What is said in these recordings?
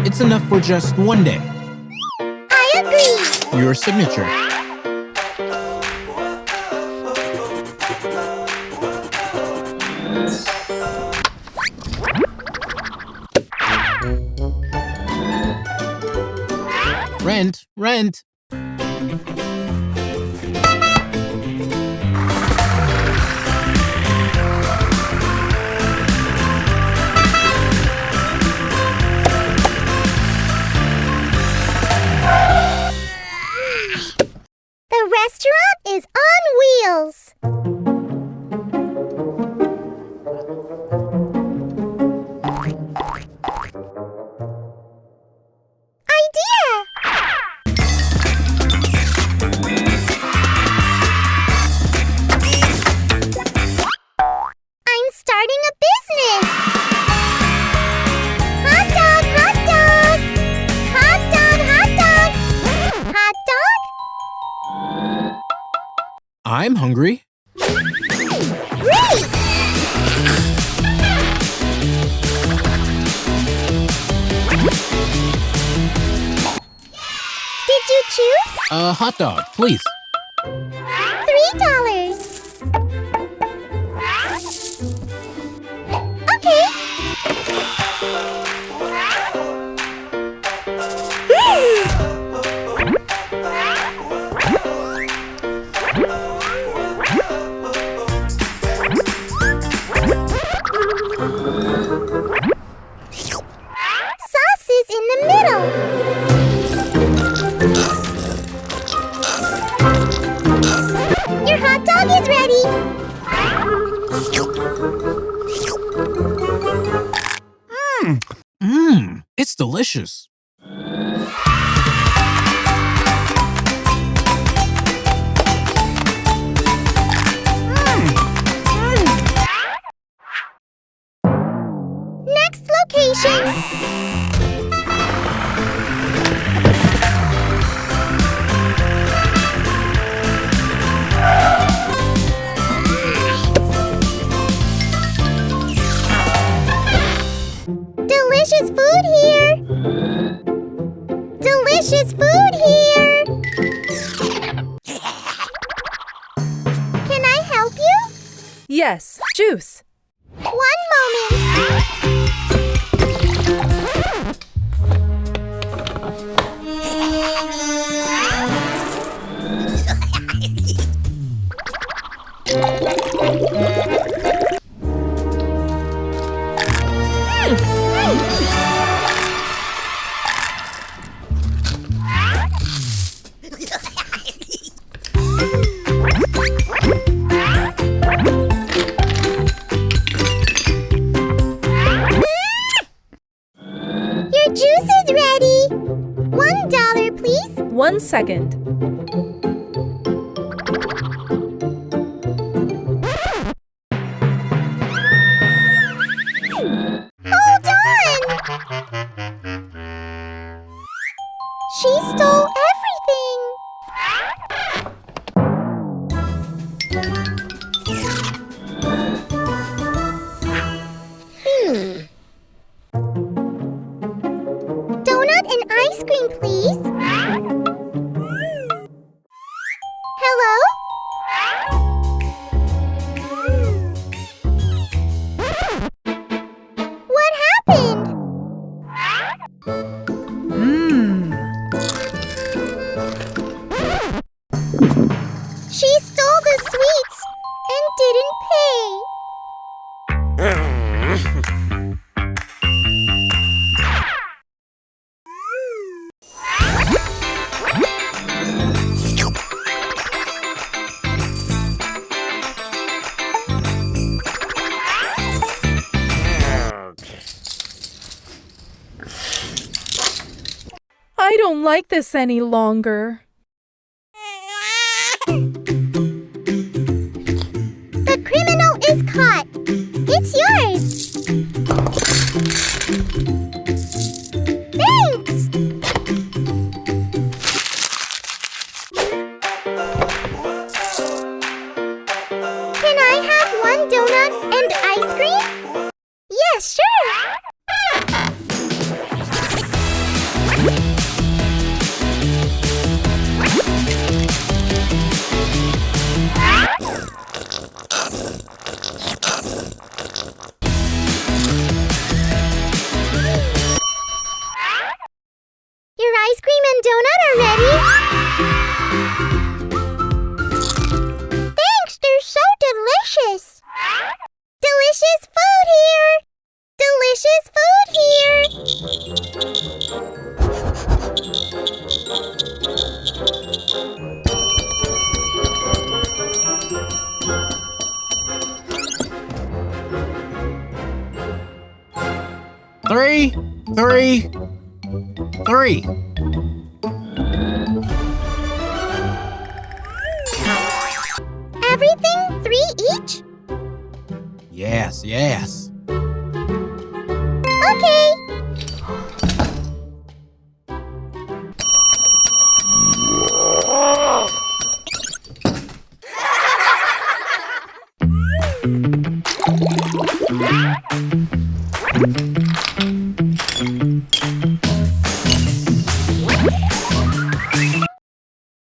It's enough for just one day. I agree. Your signature. Rent. The restaurant is on wheels. Idea! I'm starting a business. Hot dog, hot dog. Hot dog, hot dog. Hot dog? I'm hungry. Great! Did you choose? A hot dog, please. $3. Okay. Sauce is in the middle. Your hot dog is ready. It's delicious. Next location. Delicious food here. Delicious food here. Can I help you? Yes, juice. One moment. Your juice is ready. $1, please. 1 second. Hold on! She stole everything! Donut and ice cream, please. Hello? What happened? She stole the sweets and didn't pay. I don't like this any longer. The criminal is caught. It's yours. Thanks. Can I have one donut and ice cream? Yes, sure. 3, 3, 3. Everything 3 each? Yes, yes. Okay.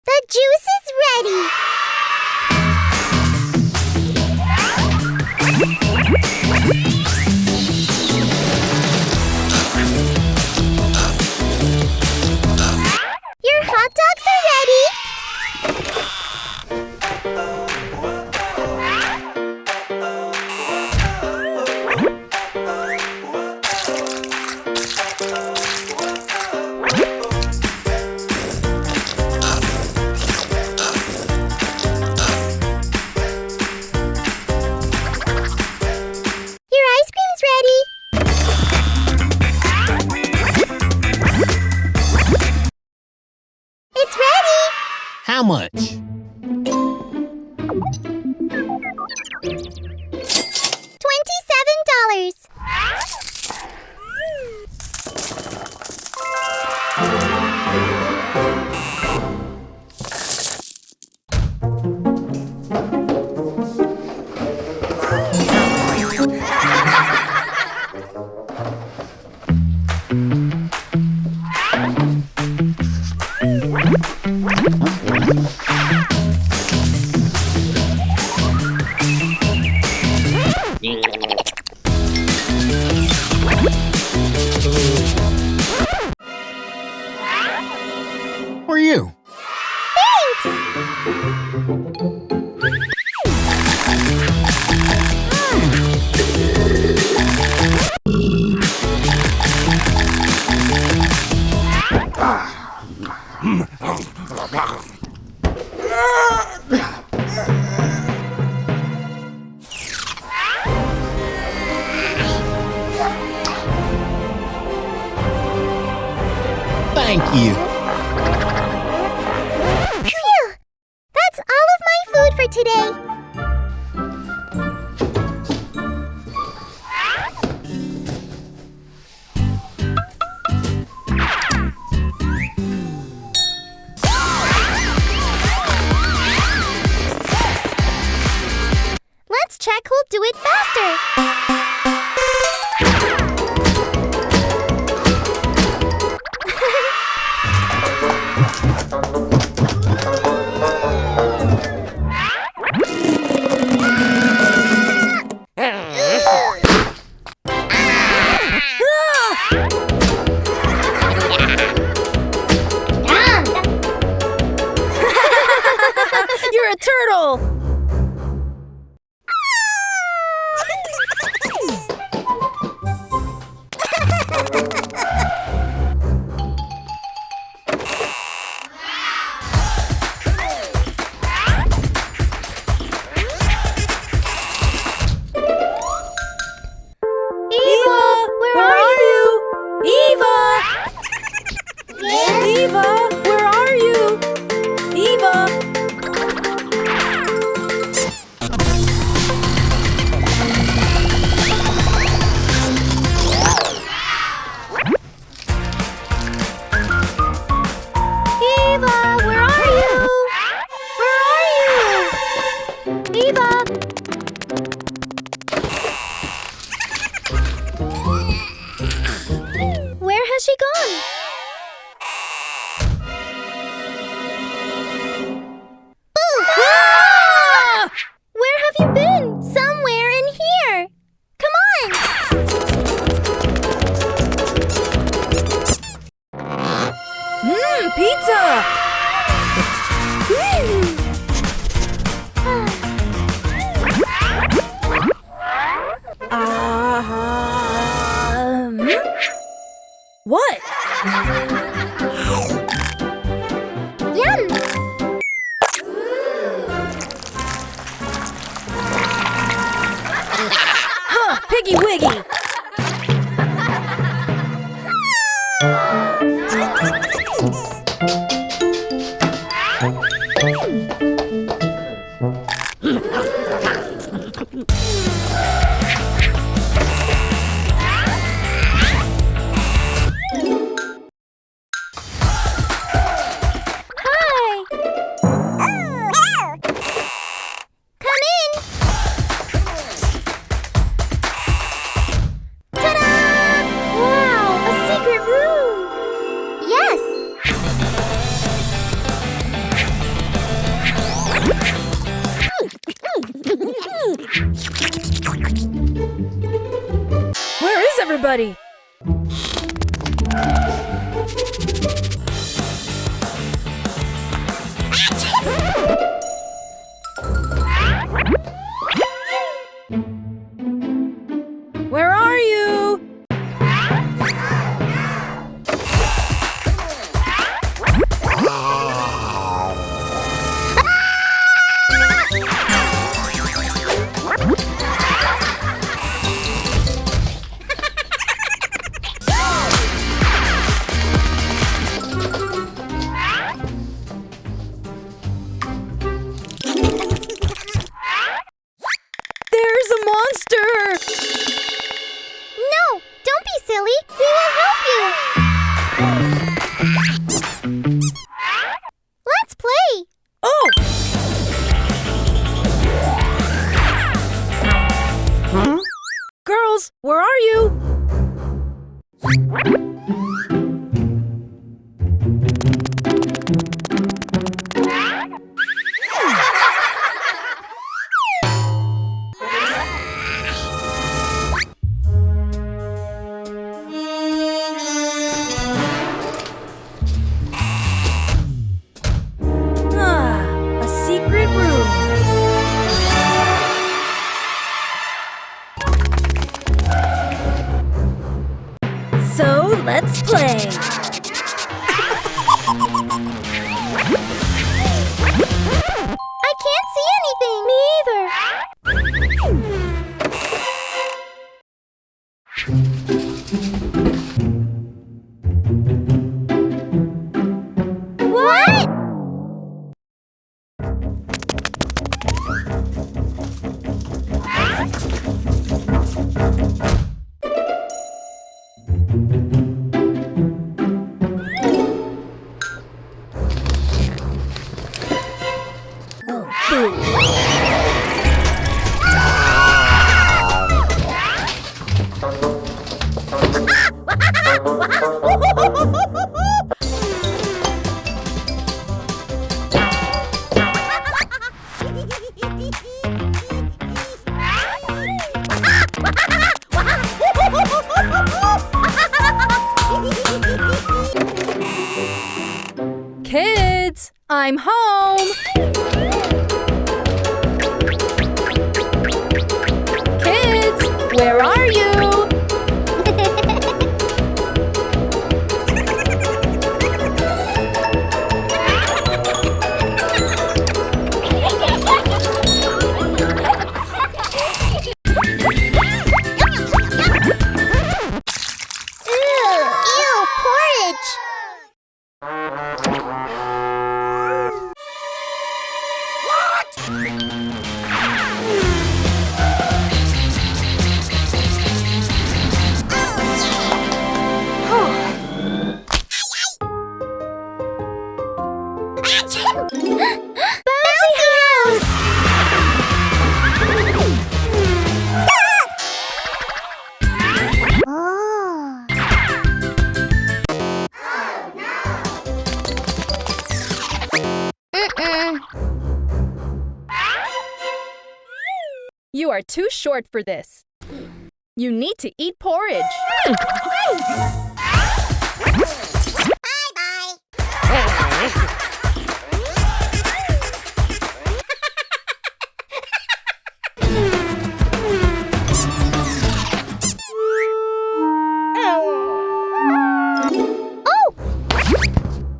The juice is ready. Your hot dogs are ready. Your ice cream's ready. It's ready. How much? $27. For you. Thank you. Phew! That's all of my food for today. Let's check who'll do it faster. You're a turtle! Eva, where are you? Eva! Yes? Eva, where are you? Eva! Eva, where are you? Where are you? Eva! Where has she gone? Ah! Where have you been? Somewhere in here. Come on. Pizza! What? Yum. Huh, Piggy Wiggy! everybody. Where are you? There's a monster! No, don't be silly. We will help you. Let's play. Oh! Girls, where are you? A secret room. So let's play. I can't see anything. Me either. What? Kids, I'm home. Kids, where are you? Ew, porridge. Bouncy house! Oh. You are too short for this. You need to eat porridge. Oh!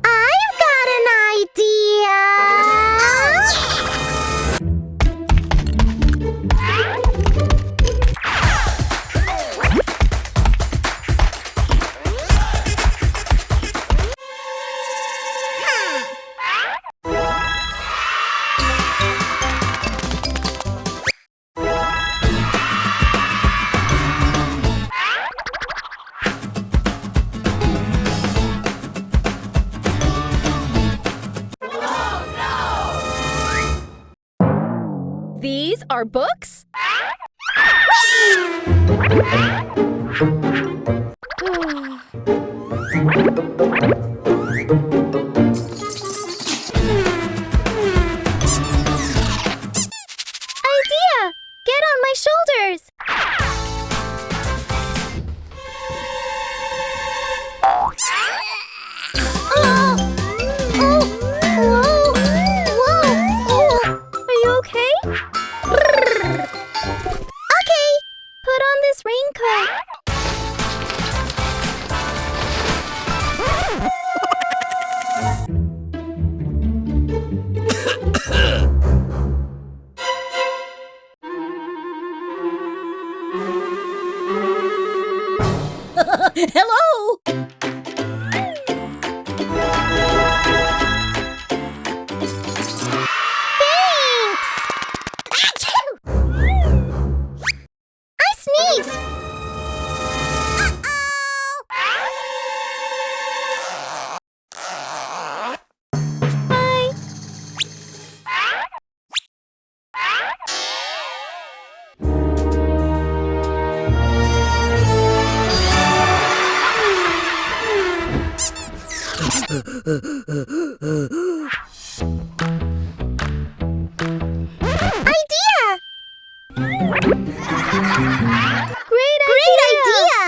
I've got an idea! These are books? Idea! Get on my shoulders! this raincoat. Hello! Thanks! Achoo! I sneezed! Bye! Idea! Great idea!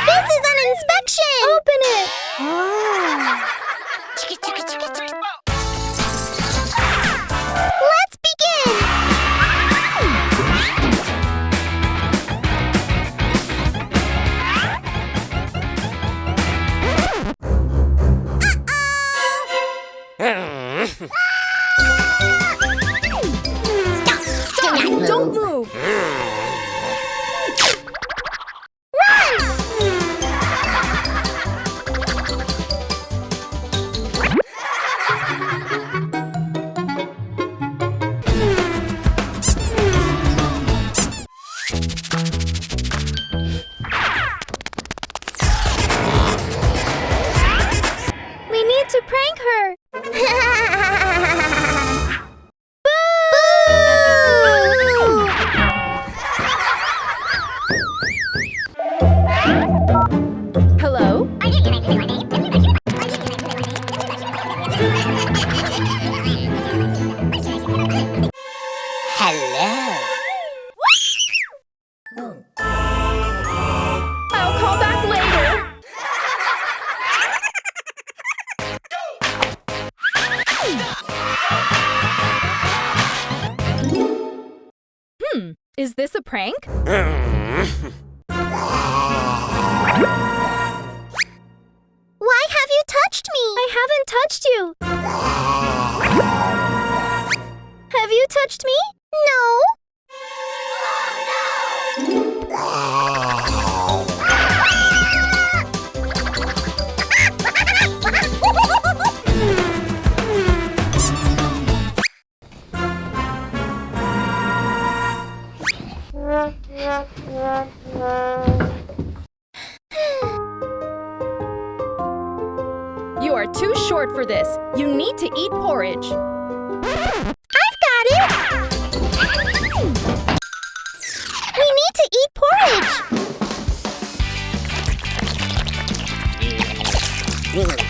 This is an inspection! Open it! Let's begin! Don't move! We need to prank her! Boo! Hello? I'll call back later. Is this a prank? Why have you touched me? I haven't touched you. Have you touched me? No. You are too short for this. You need to eat porridge. I've got it! We need to eat porridge!